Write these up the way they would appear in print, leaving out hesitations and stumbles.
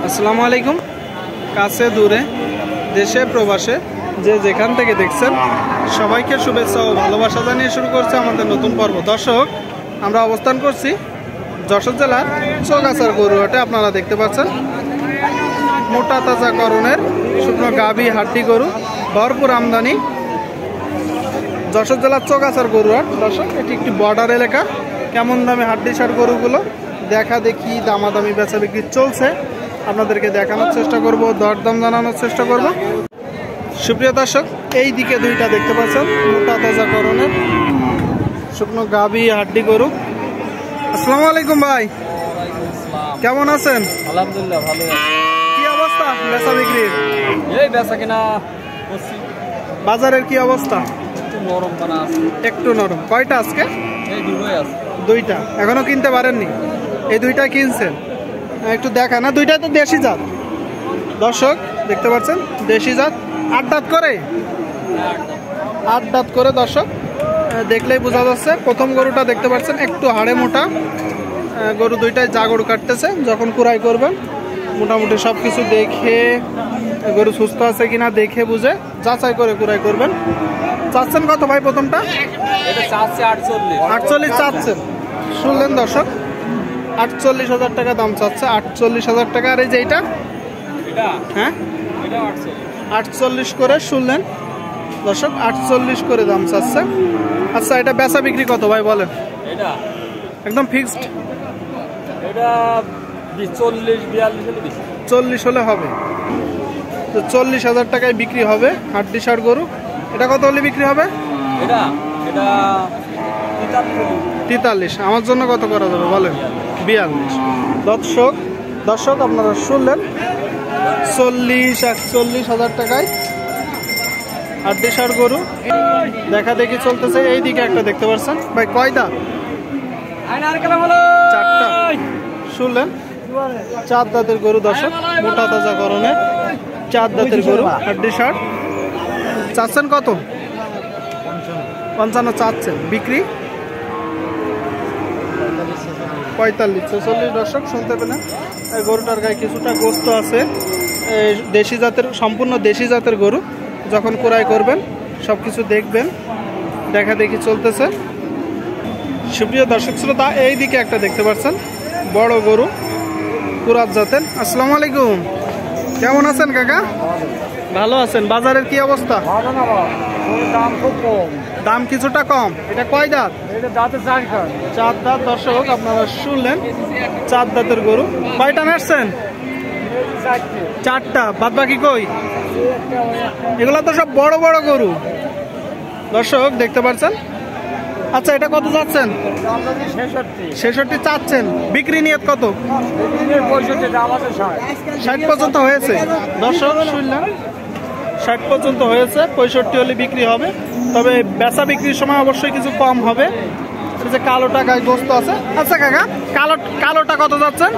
আসসালামু আলাইকুম। কাছে দূরে দেশে প্রবাসে যে যেখান থেকে দেখছেন সবাইকে শুভেচ্ছা ও ভালোবাসা জানিয়ে শুরু করছে আমাদের নতুন পর্ব। দর্শক, আমরা অবস্থান করছি যশোর জেলার চৌগাছার গরুহাটে। আপনারা দেখতে পাচ্ছেন মোটা তাজা করণের শুকনো গাভী হাড্ডি গরু ভরপুর আমদানি। যশোর জেলার চৌগাছার গরুহাট। দর্শক, এটি একটি বর্ডার এলাকা। কেমন দামে হাড্ডি সার গরুগুলো দেখা দেখি দামাদামি বেচা বিক্রি চলছে, আপনাদেরকে দেখানোর চেষ্টা করব, দরদাম জানানোর চেষ্টা করব। সুপ্রিয় দর্শক, এই দিকে দুইটা দেখতে পাচ্ছেন মোটা তাজা করণের শুকনো গাভী হাড্ডি গরু। আসসালামু আলাইকুম ভাই, কেমন আছেন? আলহামদুলিল্লাহ ভালো। কি অবস্থা বেচা বিক্রির? এই বেচা কিনা বাজারের কি অবস্থা? একটু নরম বানা আছে। একটু নরম। কয়টা আজকে? এই দুটোই আছে। দুইটা এখনো কিনতে পারেননি? এই দুইটা কিনছেন? একটু দেখা না, দুইটা তো দেশি জাত। দর্শক দেখতে পাচ্ছেন দেশি জাত। 8 দাঁত করে, 8 দাঁত করে। দর্শক দেখলেই বোঝা যাচ্ছে। প্রথম গরুটা দেখতে পাচ্ছেন একটু হাড়ে মোটা গরু। দুইটাই যা গরু কাটতেছে, যখন কুড়াই করবেন মোটামুটি সব কিছু দেখে গরু সুস্থ আছে কিনা দেখে বুঝে যাচাই করে কুড়াই করবেন। চাচ্ছেন কত ভাই প্রথমটা? এটা চাচ্ছে 48। 48 চাচ্ছেন, শুনলেন দর্শক? 48,000 টাকা দাম চাচ্ছে। 48,000 টাকা। আর এই যে এইটা, হ্যাঁ, 48 করে শুনলেন দর্শক, 48 করে দাম চাচ্ছে। আচ্ছা, এটা বেচা বিক্রি কত ভাই বলেন? এটা একদম ফিক্সড? এটা 40-42 হলে হবে। তো 40,000 টাকায় বিক্রি হবে হাড্ডি সার গরু। এটা কত হলে বিক্রি হবে? এটা 43। আমার জন্য কত করা যাবে বলেন? 42। দর্শক আপনারা শুনলেন, 40-41,000 টাকায় হাড্ডি সার গরু দেখা দেখি চলতেছে। এই দিকে একটা দেখতে পাচ্ছেন ভাই, কয় দাঁত? 4টা। শুনলেন, 4 দাঁতের গরু। দর্শক, মোটা তাজা করণে 4 দাঁতের গরু হাড্ডি সার। চাচ্ছেন কত? 55 চাচ্ছেন। বিক্রি 45-46। দর্শক শুনতে পেলেন, এই গরুটার গায়ে কিছুটা গোস্ত আছে। দেশি জাতের, সম্পূর্ণ দেশি জাতের গরু। যখন ক্রয় করবেন সব কিছু দেখবেন, দেখা দেখি চলতেছে। সুপ্রিয় দর্শক শ্রোতা, এই দিকে একটা দেখতে পাচ্ছেন বড় গরু কুরাত জাতের। আসসালামু আলাইকুম, কেমন আছেন কাকা? ভালো আছেন? বাজারের কি অবস্থা? দাম খুব কম। দাম কিছুটা কম। এটা কয় দাঁত? এটা দাঁতে 4 খান। 4 দাঁত। দর্শক আপনারা শুনলেন, 4 দাঁতের গরু। কয়টা নাড়ছেন? 4টা। বাদ বাকি কই? এগুলো তো সব বড় বড় গরু। দর্শক দেখতে পাচ্ছেন। আচ্ছা, এটা কত যাচ্ছেন? 66 চাচ্ছেন। বিক্রি নিয়ত কত? 60 পর্যন্ত হয়েছে। দর্শক শুনলেন, 60 পর্যন্ত হয়েছে। 65 হলে বিক্রি হবে। তবে বেচা বিক্রির সময় অবশ্যই কিছু কম হবে। যে কালোটা গায়ে গোস্ত আছে। আচ্ছা কাকা, কালোটা কত যাচ্ছেন?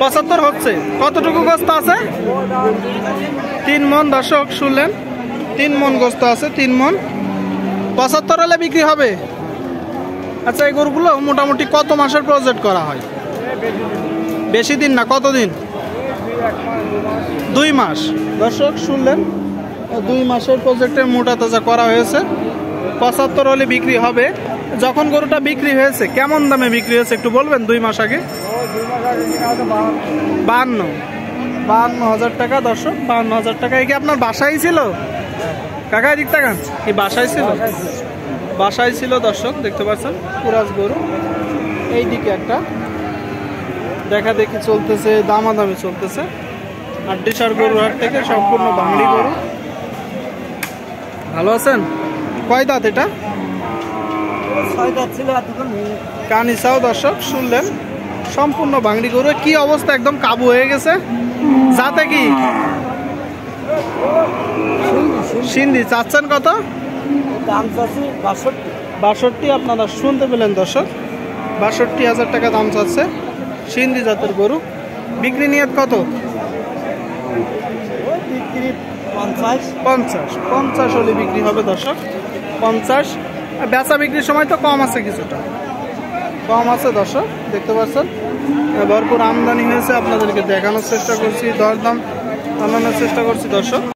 75 হচ্ছে। কতটুকু গোস্ত আছে? 3 মণ। দর্শক শুনলেন, 3 মণ গোস্ত আছে। 3 মণ। 75 হলে বিক্রি হবে। আচ্ছা, এই গরুগুলো মোটামুটি কত মাসের প্রজেক্ট করা হয়? বেশি দিন না, কতদিন? 2 মাস। দর্শক শুনলেন, 2 মাসের প্রজেক্টে মোটা তাজা করা হয়েছে। 75 হলে বিক্রি হবে। যখন গরুটা বিক্রি হয়েছে কেমন দামে বিক্রি হয়েছে একটু বলবেন? 2 মাস আগে 52,000 টাকা। দর্শক, 52,000 টাকা। কি আপনার বাসায় ছিল কাকা? এদিক তাকান, কি বাসায় ছিল? বাসায় ছিল। দর্শক দেখতে পাচ্ছেন কুরাজ গরু। এই দিকে একটা দেখা দেখি চলতেছে, দামাদামি চলতেছে। হাড্ডি সার গরুর হাট থেকে সম্পূর্ণ ভাঙড়ি গরু। ভালো আছেন? কয় দাঁত এটা? 6 দাঁত ছিল। কানিসাও। দর্শক শুনলেন, সম্পূর্ণ ভাঙড়ি গরু। কি অবস্থা, একদম কাবু হয়ে গেছে। যাতে কি সিন্ধি। চাচ্ছেন কত? দাম চাচ্ছি 62। আপনারা শুনতে পেলেন দর্শক, 62,000 টাকা দাম চাচ্ছে। সিন্ধি জাতের গরু। বিক্রি নিয়ত কত? বিক্রি 50 হলে বিক্রি হবে। দর্শক 50। বেচা বিক্রির সময় তো কম আছে কিছুটা। কম আছে দর্শক, দেখতে পাচ্ছেন ভরপুর আমদানি হয়েছে, আপনাদেরকে দেখানোর চেষ্টা করছি, দরদাম জানানোর চেষ্টা করছি দর্শক।